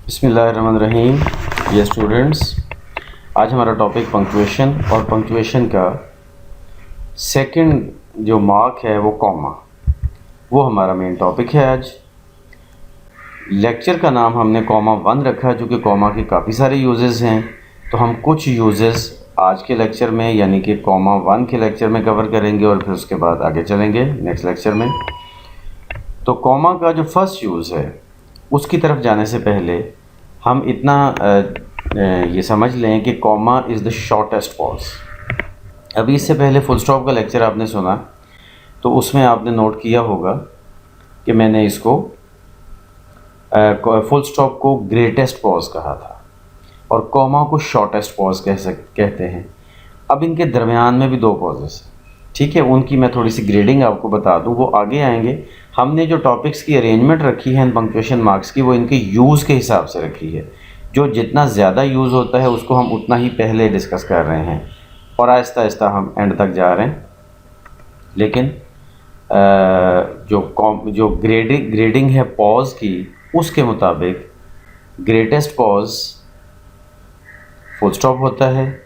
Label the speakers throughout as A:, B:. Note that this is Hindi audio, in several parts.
A: बिस्मिल्लाहिर्रहमानिर्रहीम। ये स्टूडेंट्स, आज हमारा टॉपिक पंक्चुएशन और पंक्चुएशन का सेकंड जो मार्क है वो कॉमा, वो हमारा मेन टॉपिक है। आज लेक्चर का नाम हमने कॉमा 1 रखा है, क्योंकि कॉमा के काफ़ी सारे यूजेस हैं। तो हम कुछ यूजेस आज के लेक्चर में यानी कि कॉमा 1 के लेक्चर में कवर करेंगे और फिर उसके बाद आगे चलेंगे नेक्स्ट लेक्चर में। तो कॉमा का जो फर्स्ट यूज़ है उसकी तरफ जाने से पहले हम इतना ये समझ लें कि comma is the shortest pause. अभी इससे पहले फुल स्टॉप का लेक्चर आपने सुना, तो उसमें आपने नोट किया होगा कि मैंने इसको फुल स्टॉप को ग्रेटेस्ट पॉज कहा था और कॉमा को शॉर्टेस्ट पॉज कहते हैं। अब इनके दरमियान में भी दो पॉजेस हैं, ठीक है। उनकी मैं थोड़ी सी ग्रेडिंग आपको बता दूं, वो आगे आएंगे। हमने जो टॉपिक्स की अरेंजमेंट रखी है पंक्चुएशन मार्क्स की, वो इनके यूज़ के हिसाब से रखी है। जो जितना ज़्यादा यूज़ होता है उसको हम उतना ही पहले डिस्कस कर रहे हैं और आहिस्ता आहिस्ता हम एंड तक जा रहे हैं। लेकिन जो ग्रेडिंग है पॉज की, उसके मुताबिक ग्रेटेस्ट पॉज फुल स्टॉप होता है,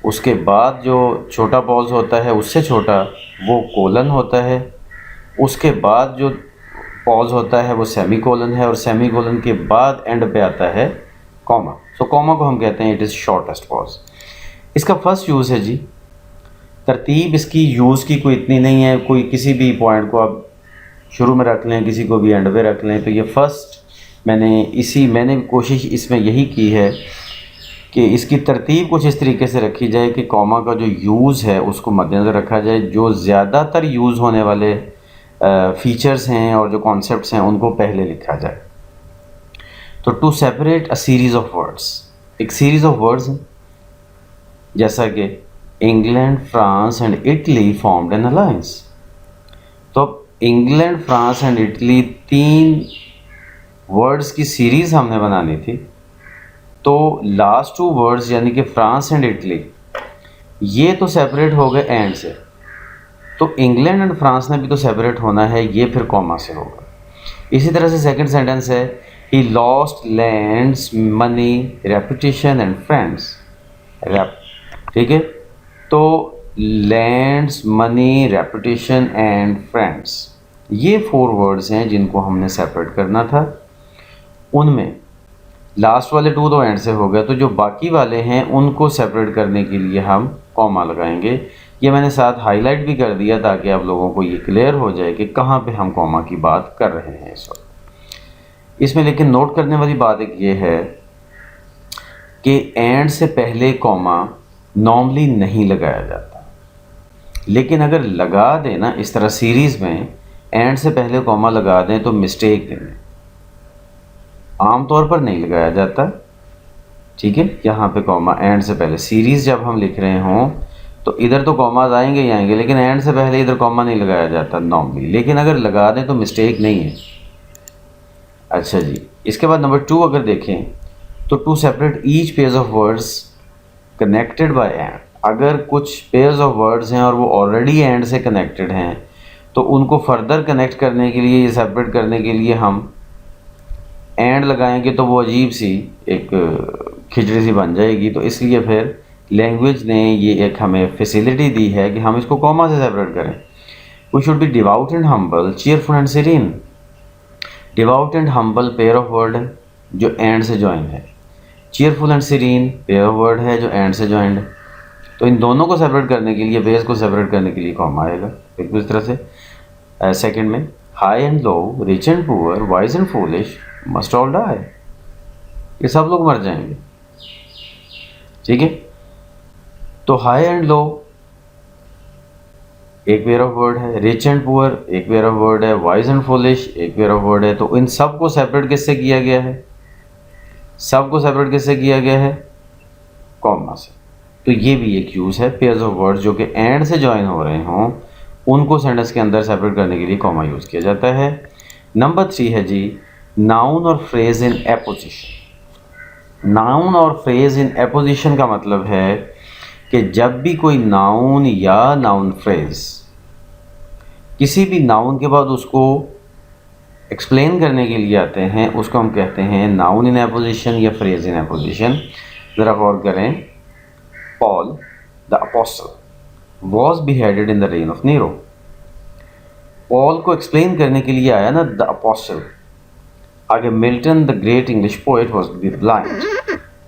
A: उसके बाद जो छोटा पॉज होता है उससे छोटा वो कोलन होता है, उसके बाद जो पॉज होता है वो सेमी कोलन है और सेमी कोलन के बाद एंड पे आता है कॉमा। सो कॉमा को हम कहते हैं इट इज़ शॉर्टेस्ट पॉज। इसका फर्स्ट यूज़ है जी, तरतीब इसकी यूज़ की कोई इतनी नहीं है। कोई किसी भी पॉइंट को आप शुरू में रख लें, किसी को भी एंड पे रख लें। तो ये फर्स्ट मैंने कोशिश इसमें यही की है कि इसकी तरतीब कुछ इस तरीके से रखी जाए कि कॉमा का जो यूज़ है उसको मद्देनज़र रखा जाए। जो ज़्यादातर यूज़ होने वाले फीचर्स हैं और जो कॉन्सेप्ट्स हैं उनको पहले लिखा जाए। तो to separate a series of words, एक सीरीज़ ऑफ वर्ड्स जैसा कि England, France and Italy formed an alliance. तो England, France and Italy 3 words की सीरीज़ हमने बनानी थी। तो लास्ट 2 वर्ड्स यानी कि फ्रांस एंड इटली, ये तो सेपरेट हो गए एंड से। तो इंग्लैंड एंड फ्रांस ने भी तो सेपरेट होना है, ये फिर कॉमा से होगा। इसी तरह से सेकंड सेंटेंस है he lost lands, money, reputation and friends. ठीक है, तो lands, money, reputation and friends, ये 4 वर्ड्स हैं जिनको हमने सेपरेट करना था। उनमें लास्ट वाले 2 तो एंड से हो गए, तो जो बाकी वाले हैं उनको सेपरेट करने के लिए हम कॉमा लगाएंगे। ये मैंने साथ हाईलाइट भी कर दिया ताकि आप लोगों को ये क्लियर हो जाए कि कहाँ पे हम कॉमा की बात कर रहे हैं इस वक्त। इसमें लेकिन नोट करने वाली बात एक ये है कि एंड से पहले कॉमा नॉर्मली नहीं लगाया जाता, लेकिन अगर लगा दें ना इस तरह सीरीज़ में एंड से पहले कॉमा लगा दें तो मिस्टेक है, आमतौर पर नहीं लगाया जाता। ठीक है, यहाँ पे कॉमा एंड से पहले सीरीज़ जब हम लिख रहे हों तो इधर तो कॉमाज आएंगे ही आएंगे, लेकिन एंड से पहले इधर कॉमा नहीं लगाया जाता नॉर्मली, लेकिन अगर लगा दें तो मिस्टेक नहीं है। अच्छा जी, इसके बाद नंबर 2 अगर देखें तो to separate each pairs of words connected by and. अगर कुछ पेयर्स ऑफ वर्ड्स हैं और वो ऑलरेडी एंड से कनेक्टेड हैं तो उनको फर्दर कनेक्ट करने के लिए, सेपरेट करने के लिए हम एंड लगाएंगे तो वो अजीब सी एक खिचड़ी सी बन जाएगी। तो इसलिए फिर लैंग्वेज ने ये एक हमें फैसिलिटी दी है कि हम इसको कॉमा से सेपरेट करें। We should be devout and humble, cheerful and serene. Devout and humble pair of word है जो एंड से ज्वाइन है, cheerful and serene pair of word है जो एंड से ज्वाइंड है। तो इन दोनों को सेपरेट करने के लिए, पेयर्स को सेपरेट करने के लिए कॉमा आएगा। एक इस तरह से सेकेंड में high and low, rich and poor, wise and foolish must all die, ये सब लोग मर जाएंगे। ठीक है, तो हाई एंड लो एक पेयर ऑफ वर्ड है, रिच एंड पुअर एक पेयर ऑफ वर्ड है, वाइज एंड फूलिश एक पेयर ऑफ वर्ड है। तो इन सब को सेपरेट किससे किया गया है? सबको सेपरेट किससे किया गया है? कॉमा से। तो ये भी एक यूज़ है, पेयर्स ऑफ वर्ड्स जो कि एंड से ज्वाइन हो रहे हों उनको सेंटेंस के अंदर सेपरेट करने के लिए कॉमा यूज़ किया जाता है। नंबर 3 है जी नाउन और फ्रेज इन एपोजिशन। नाउन और फ्रेज इन एपोजिशन का मतलब है कि जब भी कोई नाउन या नाउन फ्रेज किसी भी नाउन के बाद उसको एक्सप्लेन करने के लिए आते हैं उसको हम कहते हैं नाउन इन एपोजिशन या फ्रेज इन एपोजिशन। ज़रा गौर करें, Paul the apostle was beheaded in the reign of Nero. Paul को एक्सप्लेन करने के लिए आया ना द अपोस्टल। आगे Milton the great English poet was blind.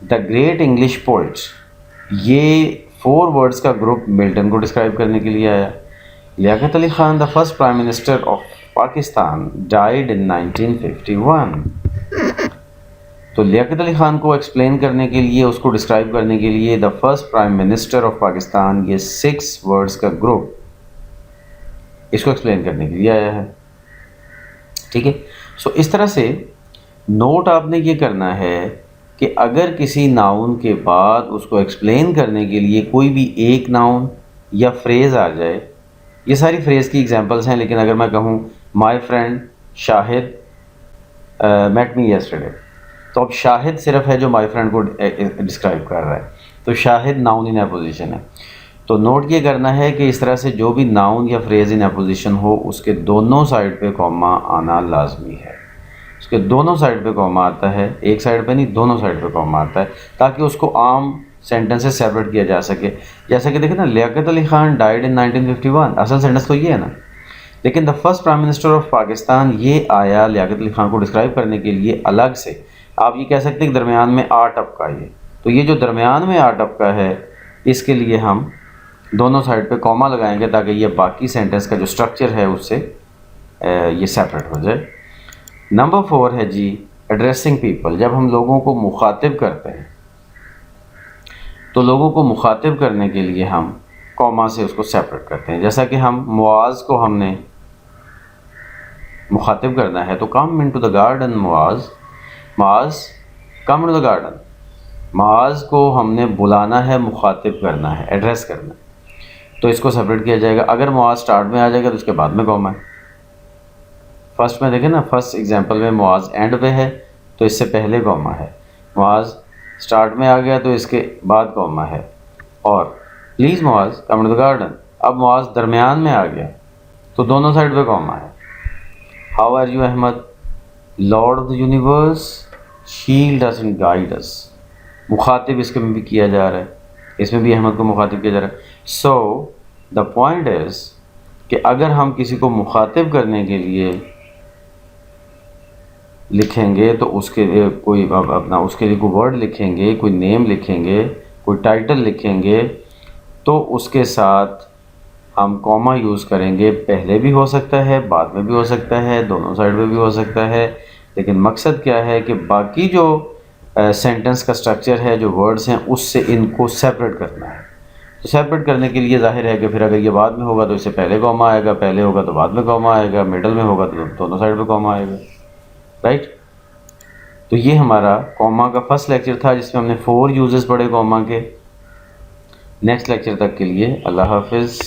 A: The great English poet, ये 4 वर्ड्स का ग्रुप मिल्टन को डिस्क्राइब करने के लिए आया। Liaquat Ali Khan the first prime minister of Pakistan died in 1951। तो लियाकत अली खान को एक्सप्लेन करने के लिए, उसको डिस्क्राइब करने के लिए the first prime minister of Pakistan, ये 6 वर्ड्स का ग्रुप इसको एक्सप्लेन करने के लिए आया है। ठीक है, सो इस तरह से नोट आपने ये करना है कि अगर किसी नाउन के बाद उसको एक्सप्लेन करने के लिए कोई भी एक नाउन या फ्रेज़ आ जाए, ये सारी फ्रेज़ की एग्जांपल्स हैं, लेकिन अगर मैं कहूँ my friend Shahid met me yesterday, तो अब शाहिद सिर्फ है जो माय फ्रेंड को डिस्क्राइब कर रहा है, तो शाहिद नाउन इन एपोजिशन है। तो नोट ये करना है कि इस तरह से जो भी नाउन या फ्रेज़ इन एपोजिशन हो उसके दोनों साइड पे कॉमा आना लाजमी है। उसके दोनों साइड पे कॉमा आता है, एक साइड पे नहीं, दोनों साइड पे कॉमा आता है, ताकि उसको आम सेंटेंस से सेपरेट किया जा सके। जैसा कि देखें ना, लियाकत अली खान डाइड इन 1951, असल सेंटेंस तो ये है ना, लेकिन the first prime minister of Pakistan ये आया लियाकत अली खान को डिस्क्राइब करने के लिए अलग से। आप ये कह सकते हैं कि दरमियान में आ टपका ये, तो ये जो दरमियान में आ टपका है इसके लिए हम दोनों साइड पे कॉमा लगाएंगे ताकि ये बाकी सेंटेंस का जो स्ट्रक्चर है उससे ये सेपरेट हो जाए। नंबर 4 है जी एड्रेसिंग पीपल। जब हम लोगों को मुखातिब करते हैं तो लोगों को मुखातिब करने के लिए हम कॉमा से उसको सेपरेट करते हैं। जैसा कि हम मुआज को हमने मुखातिब करना है तो come into the garden Muaz, Muaz come into the garden. Muaz को हमने बुलाना है, मुखातिब करना है, एड्रेस करना है, तो इसको सेपरेट किया जाएगा। अगर मुआज स्टार्ट में आ जाएगा तो उसके बाद में कॉमा है। फर्स्ट में देखें ना, फर्स्ट एग्जांपल में मुआज एंड पे है तो इससे पहले कॉमा है। मुआज स्टार्ट में आ गया तो इसके बाद कॉमा है। और please Muaz come to the garden, अब मुआज दरमियान में आ गया तो दोनों साइड पे कॉमा है। How are you Ahmed, lord of the universe shield us and guide us. मुखातिब इसके में भी किया जा रहा है, इसमें भी अहमद को मुखातिब किया जा रहा है। सो द पॉइंट इज़ कि अगर हम किसी को मुखातिब करने के लिए लिखेंगे तो उसके लिए कोई अपना उसके लिए कोई वर्ड लिखेंगे, कोई नेम लिखेंगे, कोई टाइटल लिखेंगे, तो उसके साथ हम कॉमा यूज़ करेंगे। पहले भी हो सकता है, बाद में भी हो सकता है, दोनों साइड में भी हो सकता है, लेकिन मकसद क्या है कि बाकी जो सेंटेंस का स्ट्रक्चर है, जो वर्ड्स हैं, उससे इनको सेपरेट करना है। तो सेपरेट करने के लिए जाहिर है कि फिर अगर ये बाद में होगा तो इससे पहले कॉमा आएगा, पहले होगा तो बाद में कॉमा आएगा, मिडल में होगा तो दोनों साइड पे कॉमा आएगा, राइट। तो ये हमारा कॉमा का फर्स्ट लेक्चर था जिसमें हमने 4 यूजेस पढ़े कॉमा के। नेक्स्ट लेक्चर तक के लिए अल्लाह हाफिज़।